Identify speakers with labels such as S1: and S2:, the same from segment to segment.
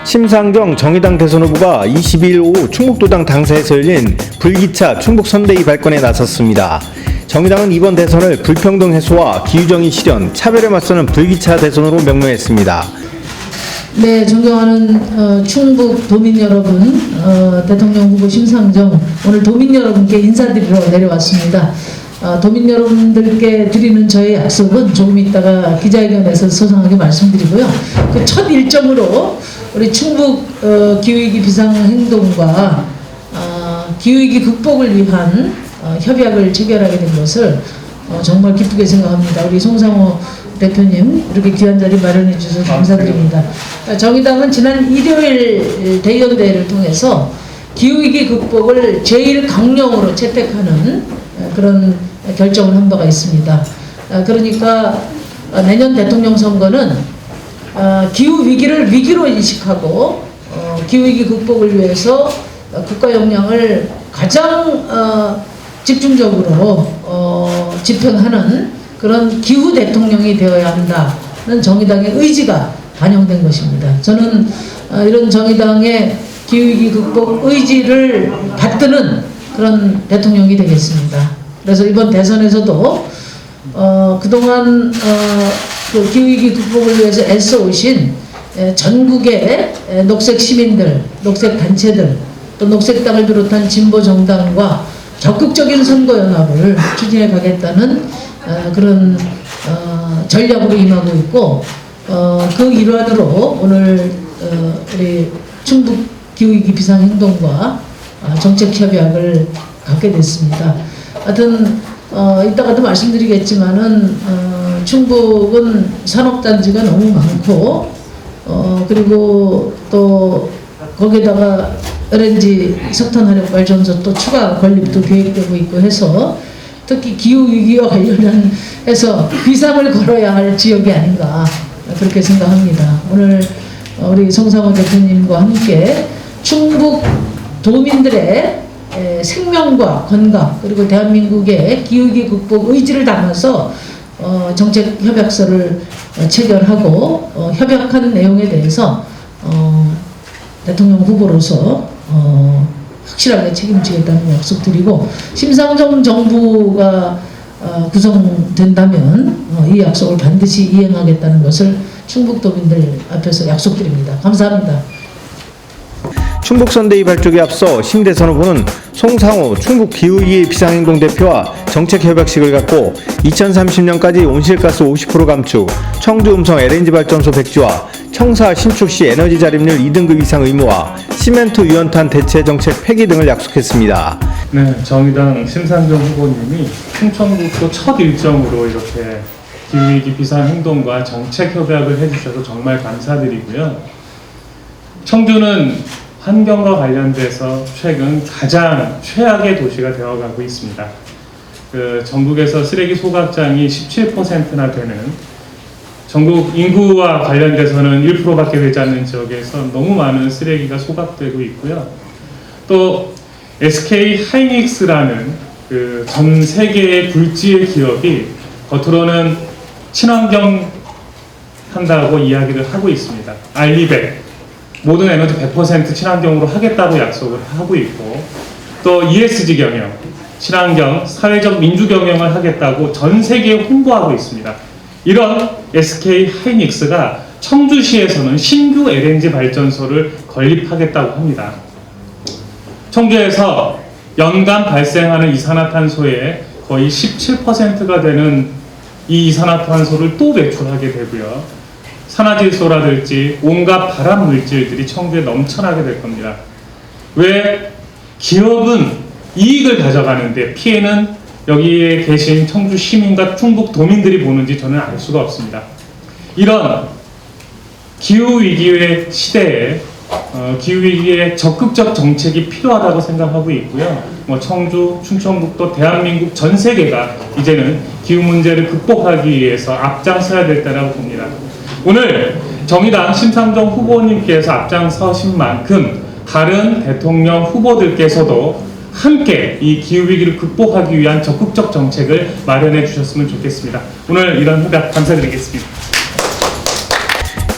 S1: 심상정 정의당 대선 후보가 22일 오후 충북도당 당사에서 열린 불기차 충북 선대위 발권에 나섰습니다. 정의당은 이번 대선을 불평등 해소와 기후정의 실현, 차별에 맞서는 불기차 대선으로 명명했습니다.
S2: 네, 존경하는 충북 도민 여러분, 대통령 후보 심상정, 오늘 도민 여러분께 인사드리러 내려왔습니다. 도민 여러분들께 드리는 저의 약속은 조금 있다가 기자회견에서 소상하게 말씀드리고요. 그 첫 일정으로 우리 충북 기후위기 비상행동과 기후위기 극복을 위한 협약을 체결하게 된 것을 정말 기쁘게 생각합니다. 우리 송상호 대표님 이렇게 귀한 자리 마련해 주셔서 감사드립니다. 정의당은 지난 일요일 대의원대회를 통해서 기후위기 극복을 제1강령으로 채택하는 그런 결정을 한 바가 있습니다. 그러니까 내년 대통령 선거는 기후위기를 위기로 인식하고 기후위기 극복을 위해서 국가 역량을 가장 집중적으로 집행하는 그런 기후 대통령이 되어야 한다는 정의당의 의지가 반영된 것입니다. 저는 이런 정의당의 기후위기 극복 의지를 받드는 그런 대통령이 되겠습니다. 그래서 이번 대선에서도 그동안 그 기후위기 극복을 위해서 애써오신 전국의 녹색 시민들, 녹색 단체들, 또 녹색당을 비롯한 진보 정당과 적극적인 선거연합을 추진해 가겠다는 그런 전략으로 임하고 있고, 그 일환으로 오늘 우리 충북 기후위기 비상행동과 정책협약을 갖게 됐습니다. 하여튼 이따가도 말씀드리겠지만은 충북은 산업단지가 너무 많고 그리고 또 거기다가 LNG 석탄화력 발전소 또 추가 건립도 계획되고 있고 해서 특히 기후위기와 관련해서 비상을 걸어야 할 지역이 아닌가 그렇게 생각합니다. 오늘 우리 송상호 대표님과 함께 충북 도민들의 생명과 건강 그리고 대한민국의 기후위기 극복 의지를 담아서 정책 협약서를 체결하고 협약한 내용에 대해서 대통령 후보로서 확실하게 책임지겠다는 약속드리고, 심상정 정부가 구성된다면 이 약속을 반드시 이행하겠다는 것을 충북도민들 앞에서 약속드립니다. 감사합니다.
S1: 충북선대위 발족에 앞서 심 대선 후보는 송상호 충북 기후위기 비상행동 대표와 정책협약식을 갖고 2030년까지 온실가스 50% 감축, 청주 음성 LNG 발전소 백지화, 청사 신축 시 에너지 자립률 2등급 이상 의무화, 시멘트 유연탄 대체 정책 폐기 등을 약속했습니다.
S3: 네, 정의당 심상정 후보님이 충청북도 첫 일정으로 이렇게 기후위기 비상행동과 정책협약을 해주셔서 정말 감사드리고요. 청주는 환경과 관련돼서 최근 가장 최악의 도시가 되어가고 있습니다. 전국에서 쓰레기 소각장이 17%나 되는, 전국 인구와 관련돼서는 1%밖에 되지 않는 지역에서 너무 많은 쓰레기가 소각되고 있고요. 또 SK 하이닉스라는 전 세계의 굴지의 기업이 겉으로는 친환경 한다고 이야기를 하고 있습니다. 알리백, 모든 에너지 100% 친환경으로 하겠다고 약속을 하고 있고, 또 ESG 경영, 친환경, 사회적 민주 경영을 하겠다고 전 세계에 홍보하고 있습니다. 이런 SK 하이닉스가 청주시에서는 신규 LNG 발전소를 건립하겠다고 합니다. 청주에서 연간 발생하는 이산화탄소의 거의 17%가 되는 이 이산화탄소를 또 배출하게 되고요. 산화질소라든지 온갖 발암 물질들이 청주에 넘쳐나게 될 겁니다. 왜 기업은 이익을 가져가는데 피해는 여기에 계신 청주 시민과 충북 도민들이 보는지 저는 알 수가 없습니다. 이런 기후위기의 시대에 기후위기에 적극적 정책이 필요하다고 생각하고 있고요. 청주, 충청북도, 대한민국 전 세계가 이제는 기후 문제를 극복하기 위해서 앞장서야 될 때라고 봅니다. 오늘 정의당 심상정 후보님께서 앞장서신 만큼 다른 대통령 후보들께서도 함께 이 기후위기를 극복하기 위한 적극적 정책을 마련해 주셨으면 좋겠습니다. 오늘 이런 협약 감사드리겠습니다.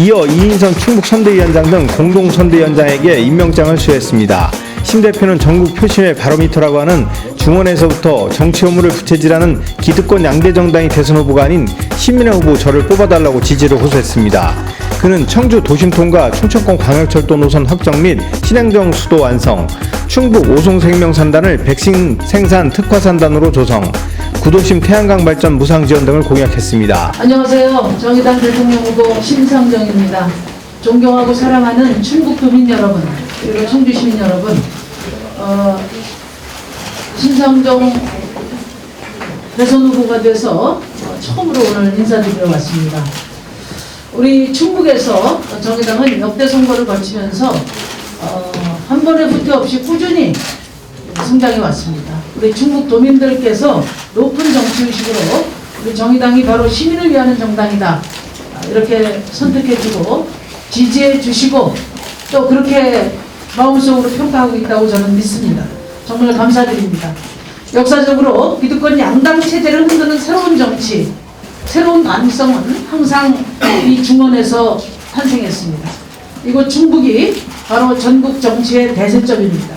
S1: 이어 이인선 충북선대위원장 등 공동선대위원장에게 임명장을 수여했습니다. 심 대표는 전국 표심의 바로미터라고 하는 중원에서부터 정치 업무를 부채질하는 기득권 양대 정당이 대선 후보가 아닌 시민의 후보 저를 뽑아달라고 지지를 호소했습니다. 그는 청주 도심 통과 충청권 광역철도 노선 확정 및 신행정 수도 완성, 충북 오송생명산단을 백신 생산 특화산단으로 조성, 구도심 태양광 발전 무상 지원 등을 공약했습니다.
S2: 안녕하세요. 정의당 대통령 후보 심상정입니다. 존경하고 사랑하는 충북 도민 여러분, 그리고 청주 시민 여러분, 심상정 대선 후보가 돼서 처음으로 오늘 인사드리러 왔습니다. 우리 충북에서 정의당은 역대 선거를 거치면서 한 번의 후퇴 없이 꾸준히 성장해 왔습니다. 우리 충북 도민들께서 높은 정치의식으로 우리 정의당이 바로 시민을 위하는 정당이다, 이렇게 선택해주고 지지해 주시고 또 그렇게 마음속으로 평가하고 있다고 저는 믿습니다. 정말 감사드립니다. 역사적으로 기득권 양당 체제를 흔드는 새로운 정치, 새로운 가능성은 항상 이 중원에서 탄생했습니다. 이곳 충북이 바로 전국 정치의 대세점입니다.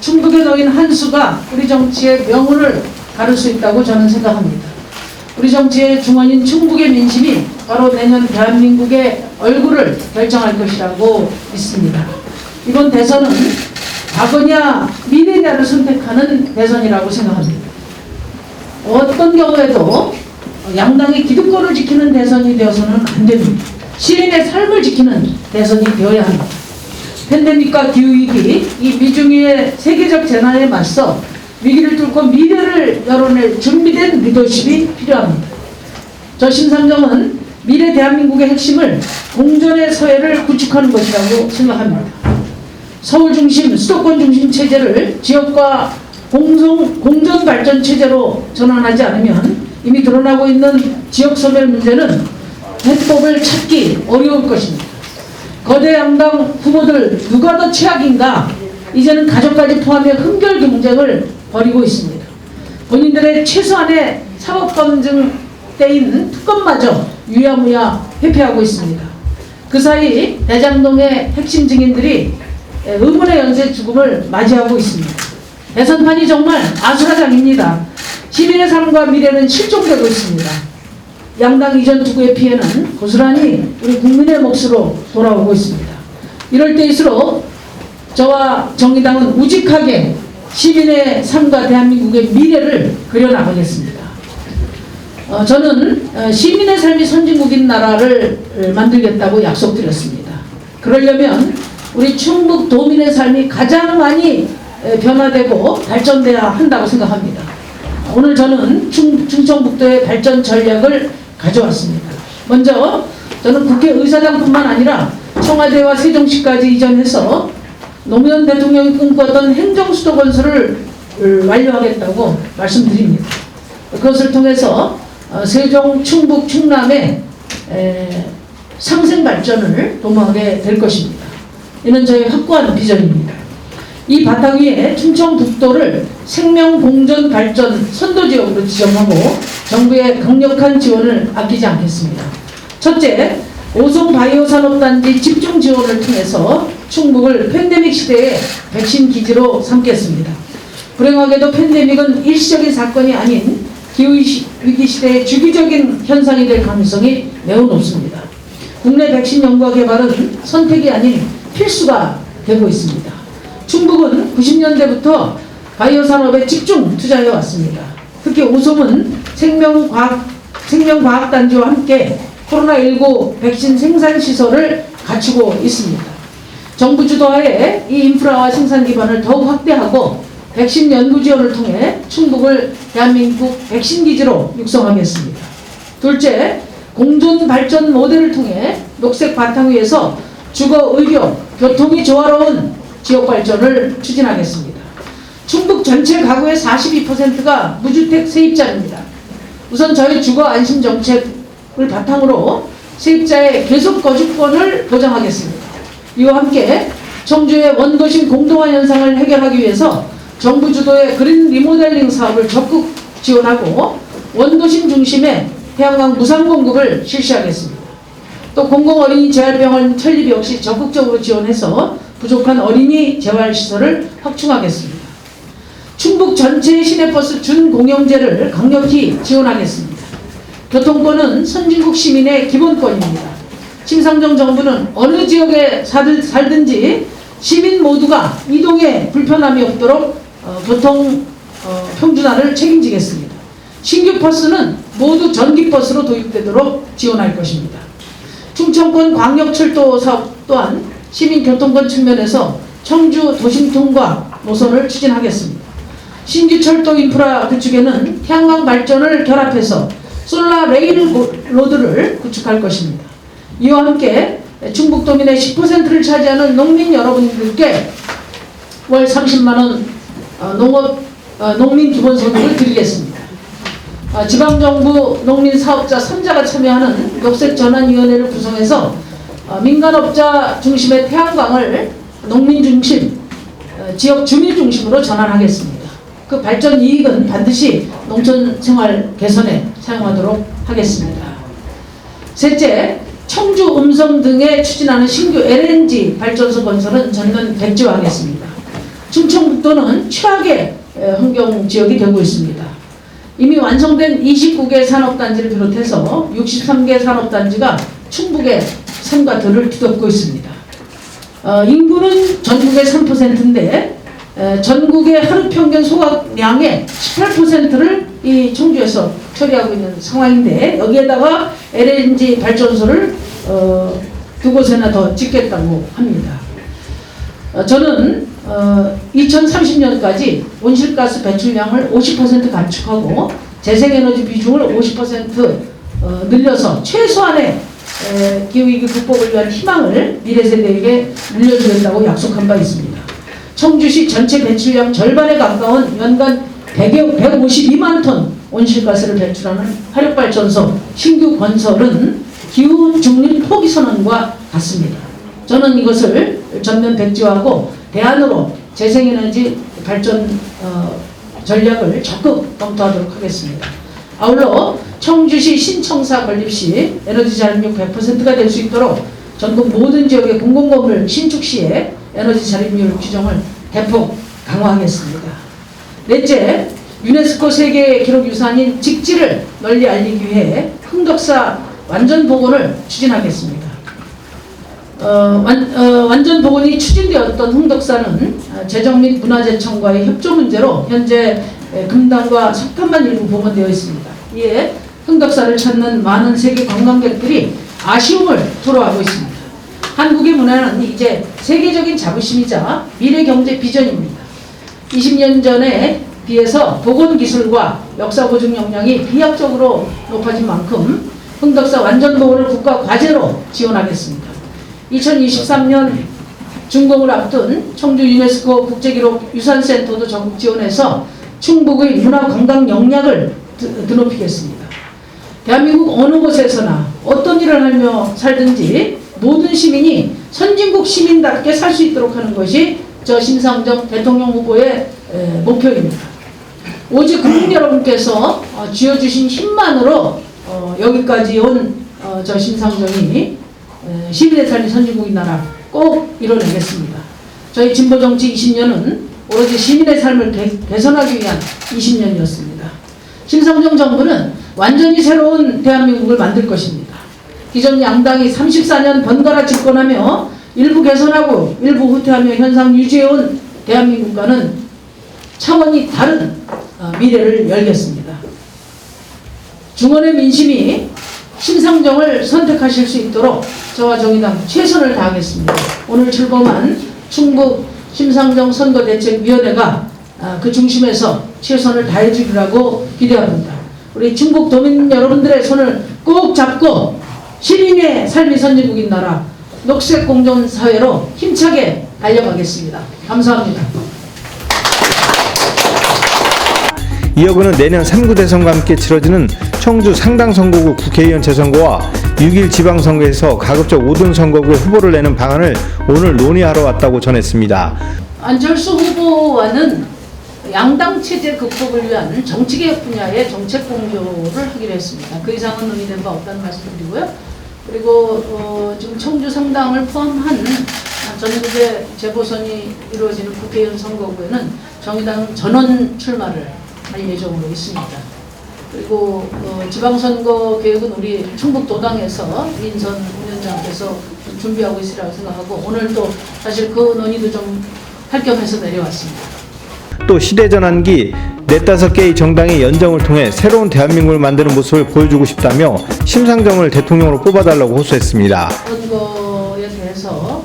S2: 충북에 놓인 한 수가 우리 정치의 명운을 가를 수 있다고 저는 생각합니다. 우리 정치의 중원인 충북의 민심이 바로 내년 대한민국의 얼굴을 결정할 것이라고 믿습니다. 이번 대선은 과거냐 미래냐를 선택하는 대선이라고 생각합니다. 어떤 경우에도 양당의 기득권을 지키는 대선이 되어서는 안 됩니다. 시민의 삶을 지키는 대선이 되어야 합니다. 팬데믹과 기후위기, 이 미중의 세계적 재난에 맞서 위기를 뚫고 미래를 열어낼 준비된 리더십이 필요합니다. 저 심상정은 미래 대한민국의 핵심을 공존의 서해를 구축하는 것이라고 생각합니다. 서울 중심, 수도권 중심 체제를 지역과 공존 발전 체제로 전환하지 않으면 이미 드러나고 있는 지역 소멸 문제는 해법을 찾기 어려울 것입니다. 거대 양당 후보들 누가 더 최악인가, 이제는 가족까지 포함해 흠결 경쟁을 벌이고 있습니다. 본인들의 최소한의 사법검증 때인 특검마저 유야무야 회피하고 있습니다. 그 사이 대장동의 핵심 증인들이 의문의 연쇄 죽음을 맞이하고 있습니다. 대선판이 정말 아수라장입니다. 시민의 삶과 미래는 실종되고 있습니다. 양당 이전 투구의 피해는 고스란히 우리 국민의 몫으로 돌아오고 있습니다. 이럴 때일수록 저와 정의당은 우직하게 시민의 삶과 대한민국의 미래를 그려나가겠습니다. 저는 시민의 삶이 선진국인 나라를 만들겠다고 약속드렸습니다. 그러려면 우리 충북 도민의 삶이 가장 많이 변화되고 발전돼야 한다고 생각합니다. 오늘 저는 충청북도의 발전 전략을 가져왔습니다. 먼저 저는 국회의사당뿐만 아니라 청와대와 세종시까지 이전해서 노무현 대통령이 꿈꿨던 행정수도 건설을 완료하겠다고 말씀드립니다. 그것을 통해서 세종, 충북, 충남의 상생 발전을 도모하게 될 것입니다. 이는 저희 확고한 비전입니다. 이 바탕 위에 충청북도를 생명공존 발전 선도지역으로 지정하고 정부의 강력한 지원을 아끼지 않겠습니다. 첫째, 오송바이오산업단지 집중 지원을 통해서 충북을 팬데믹 시대의 백신 기지로 삼겠습니다. 불행하게도 팬데믹은 일시적인 사건이 아닌 기후위기 시대의 주기적인 현상이 될 가능성이 매우 높습니다. 국내 백신 연구와 개발은 선택이 아닌 필수가 되고 있습니다. 충북은 90년대부터 바이오 산업에 집중 투자해 왔습니다. 특히 오송은 생명과학단지와 함께 코로나19 백신 생산 시설을 갖추고 있습니다. 정부 주도하에 이 인프라와 생산 기반을 더욱 확대하고 백신 연구 지원을 통해 충북을 대한민국 백신 기지로 육성하겠습니다. 둘째, 공존 발전 모델을 통해 녹색 바탕 위에서 주거, 의료, 교통이 조화로운 지역 발전을 추진하겠습니다. 충북 전체 가구의 42%가 무주택 세입자입니다. 우선 저희 주거 안심 정책을 바탕으로 세입자의 계속 거주권을 보장하겠습니다. 이와 함께 청주의 원도심 공동화 현상을 해결하기 위해서 정부 주도의 그린 리모델링 사업을 적극 지원하고 원도심 중심의 태양광 무상 공급을 실시하겠습니다. 또 공공어린이 재활병원 설립 역시 적극적으로 지원해서 부족한 어린이 재활시설을 확충하겠습니다. 충북 전체 시내버스 준공영제를 강력히 지원하겠습니다. 교통권은 선진국 시민의 기본권입니다. 심상정 정부는 어느 지역에 살든지 시민 모두가 이동에 불편함이 없도록 교통 평준화를 책임지겠습니다. 신규 버스는 모두 전기버스로 도입되도록 지원할 것입니다. 충청권 광역철도 사업 또한 시민교통권 측면에서 청주 도심통과 노선을 추진하겠습니다. 신규 철도 인프라 구축에는 태양광 발전을 결합해서 솔라 레일 로드를 구축할 것입니다. 이와 함께 충북도민의 10%를 차지하는 농민 여러분들께 월 30만원 농민 기본소득을 드리겠습니다. 지방정부 농민사업자 3자가 참여하는 녹색전환위원회를 구성해서 민간업자 중심의 태양광을 농민 중심, 지역 주민 중심으로 전환하겠습니다. 그 발전 이익은 반드시 농촌생활 개선에 사용하도록 하겠습니다. 셋째, 청주, 음성 등에 추진하는 신규 LNG 발전소 건설은 전면 백지화하겠습니다. 충청북도는 최악의 환경지역이 되고 있습니다. 이미 완성된 29개 산업단지를 비롯해서 63개 산업단지가 충북의 산과 들을 뒤덮고 있습니다. 인구는 전국의 3%인데 전국의 하루 평균 소각량의 18%를 이 청주에서 처리하고 있는 상황인데, 여기에다가 LNG 발전소를 두 곳에나 더 짓겠다고 합니다. 저는 2030년까지 온실가스 배출량을 50% 감축하고 재생에너지 비중을 50% 늘려서 최소한의 기후위기 극복을 위한 희망을 미래 세대에게 물려주겠다고 약속한 바 있습니다. 청주시 전체 배출량 절반에 가까운 연간 152만 톤 온실가스를 배출하는 화력발전소 신규 건설은 기후 중립 포기 선언과 같습니다. 저는 이것을 전면 백지화하고 대안으로 재생에너지 발전 전략을 적극 검토하도록 하겠습니다. 아울러 청주시 신청사 건립 시 에너지 자립률 100%가 될 수 있도록 전국 모든 지역의 공공건물 신축 시에 에너지 자립률 규정을 대폭 강화하겠습니다. 넷째, 유네스코 세계 기록유산인 직지를 널리 알리기 위해 흥덕사 완전 복원을 추진하겠습니다. 완전 복원이 추진되었던 흥덕사는 재정 및 문화재청과의 협조 문제로 현재 금당과 석탄만 일부 복원되어 있습니다. 이에 흥덕사를 찾는 많은 세계 관광객들이 아쉬움을 토로하고 있습니다. 한국의 문화는 이제 세계적인 자부심이자 미래 경제 비전입니다. 20년 전에 비해서 복원 기술과 역사 보존 역량이 비약적으로 높아진 만큼 흥덕사 완전 복원을 국가 과제로 지원하겠습니다. 2023년 준공을 앞둔 청주 유네스코 국제기록 유산센터도 적극 지원해서 충북의 문화관광 역량을 드높이겠습니다. 대한민국 어느 곳에서나 어떤 일을 하며 살든지 모든 시민이 선진국 시민답게 살 수 있도록 하는 것이 저 심상정 대통령 후보의 목표입니다. 오직 국민 여러분께서 쥐어주신 힘만으로 여기까지 온 저 심상정이 시민의 삶이 선진국인 나라 꼭 이뤄내겠습니다. 저희 진보정치 20년은 오로지 시민의 삶을 개선하기 위한 20년이었습니다. 심상정 정부는 완전히 새로운 대한민국을 만들 것입니다. 기존 양당이 34년 번갈아 집권하며 일부 개선하고 일부 후퇴하며 현상 유지해온 대한민국과는 차원이 다른 미래를 열겠습니다. 중원의 민심이 심상정을 선택하실 수 있도록 저와 정의당 최선을 다하겠습니다. 오늘 출범한 충북 심상정 선거대책위원회가 그 중심에서 최선을 다해주리라고 기대합니다. 우리 충북 도민 여러분들의 손을 꼭 잡고 시민의 삶이 선진국인 나라 녹색 공존 사회로 힘차게 달려가겠습니다. 감사합니다.
S1: 이어그는 내년 3구 대선과 함께 치러지는 청주 상당선거구 국회의원 재선거와 6일 지방선거에서 가급적 5등 선거구에 후보를 내는 방안을 오늘 논의하러 왔다고 전했습니다.
S2: 안철수 후보와는 양당 체제 극복을 위한 정치개혁 분야의 정책 공조를 하기로 했습니다. 그 이상은 논의된 바 없다는 말씀드리고요. 그리고 지금 청주 상당을 포함한 전국의 재보선이 이루어지는 국회의원 선거구에는 정의당 전원 출마를 할 예정으로 있습니다. 그리고 지방선거 계획은 우리 충북도당에서 이인선 위원장께서 준비하고 있으리라고 생각하고 오늘 또 사실 그 논의도 좀 할 겸해서 내려왔습니다.
S1: 또 시대전환기 4-5개의 정당이 연정을 통해 새로운 대한민국을 만드는 모습을 보여주고 싶다며 심상정을 대통령으로 뽑아달라고 호소했습니다.
S2: 선거에 대해서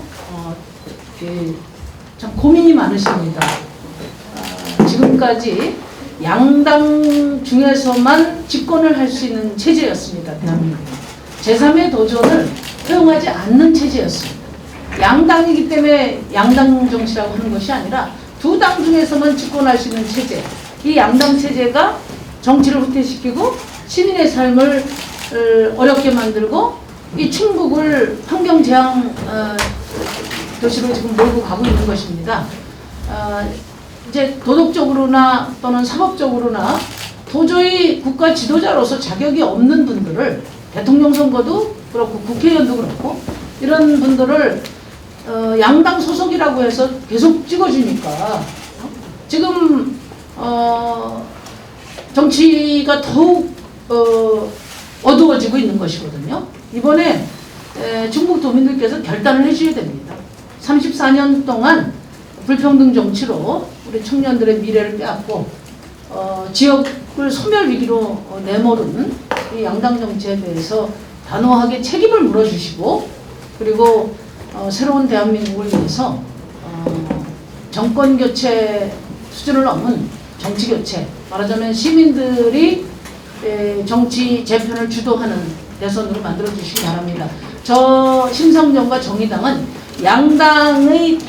S2: 참 고민이 많으십니다. 지금까지 양당 중에서만 집권을 할 수 있는 체제였습니다. 대한민국은. 제3의 도전을 허용하지 않는 체제였습니다. 양당이기 때문에 양당 정치라고 하는 것이 아니라 두 당 중에서만 집권할 수 있는 체제. 이 양당 체제가 정치를 후퇴시키고 시민의 삶을 어렵게 만들고 이 충북을 환경재앙 도시로 지금 몰고 가고 있는 것입니다. 이제 도덕적으로나 또는 사법적으로나 도저히 국가 지도자로서 자격이 없는 분들을 대통령 선거도 그렇고 국회의원도 그렇고 이런 분들을 양당 소속이라고 해서 계속 찍어주니까 지금 정치가 더욱 어두워지고 있는 것이거든요. 이번에 충북 도민들께서 결단을 해주셔야 됩니다. 34년 동안 불평등 정치로 우리 청년들의 미래를 빼앗고 지역을 소멸 위기로 내몰은 이 양당 정치에 대해서 단호하게 책임을 물어주시고 그리고 새로운 대한민국을 위해서 정권 교체 수준을 넘은 정치 교체, 말하자면 시민들이 정치 재편을 주도하는 대선으로 만들어 주시기 바랍니다. 저 심상정과 정의당은 양당의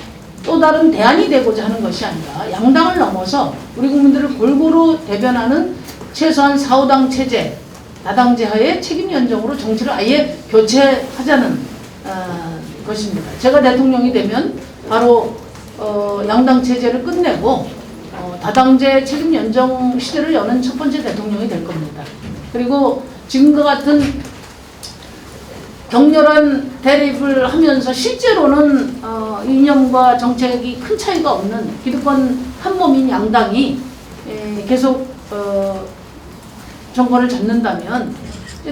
S2: 또 다른 대안이 되고자 하는 것이 아니라 양당을 넘어서 우리 국민들을 골고루 대변하는 최소한 4-5당 체제, 다당제 하에 책임 연정으로 정치를 아예 교체하자는 것입니다. 제가 대통령이 되면 바로 양당 체제를 끝내고 다당제 책임 연정 시대를 여는 첫 번째 대통령이 될 겁니다. 그리고 지금과 같은 격렬한 대립을 하면서 실제로는 이념과 정책이 큰 차이가 없는 기득권 한 몸인 양당이 계속 정권을 잡는다면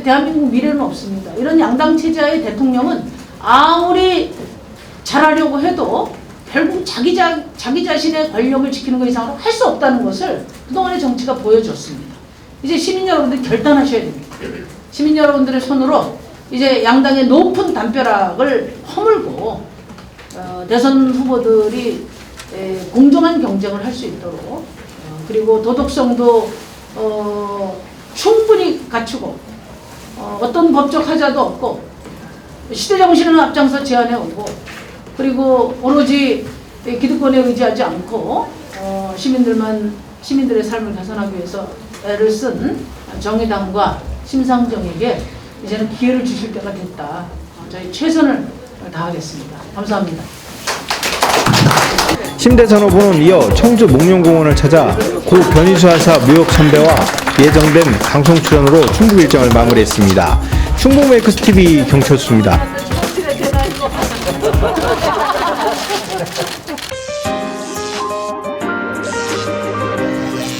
S2: 대한민국 미래는 없습니다. 이런 양당 체제의 대통령은 아무리 잘하려고 해도 결국 자기 자신의 권력을 지키는 것 이상으로 할 수 없다는 것을 그동안의 정치가 보여줬습니다. 이제 시민 여러분들이 결단하셔야 됩니다. 시민 여러분들의 손으로 이제 양당의 높은 담벼락을 허물고 대선 후보들이 공정한 경쟁을 할 수 있도록 그리고 도덕성도 충분히 갖추고 어떤 법적 하자도 없고 시대정신을 앞장서 제안해 오고 그리고 오로지 기득권에 의지하지 않고 시민들의 삶을 개선하기 위해서 애를 쓴 정의당과 심상정에게 이제는 기회를 주실 때가 됐다. 저희 최선을 다하겠습니다. 감사합니다.
S1: 신대선 후보는 이어 청주 목련공원을 찾아 고 변희수 하사 묘역 선배와 예정된 방송 출연으로 충북 일정을 마무리했습니다. 충북 메이커스 TV 경철수입니다.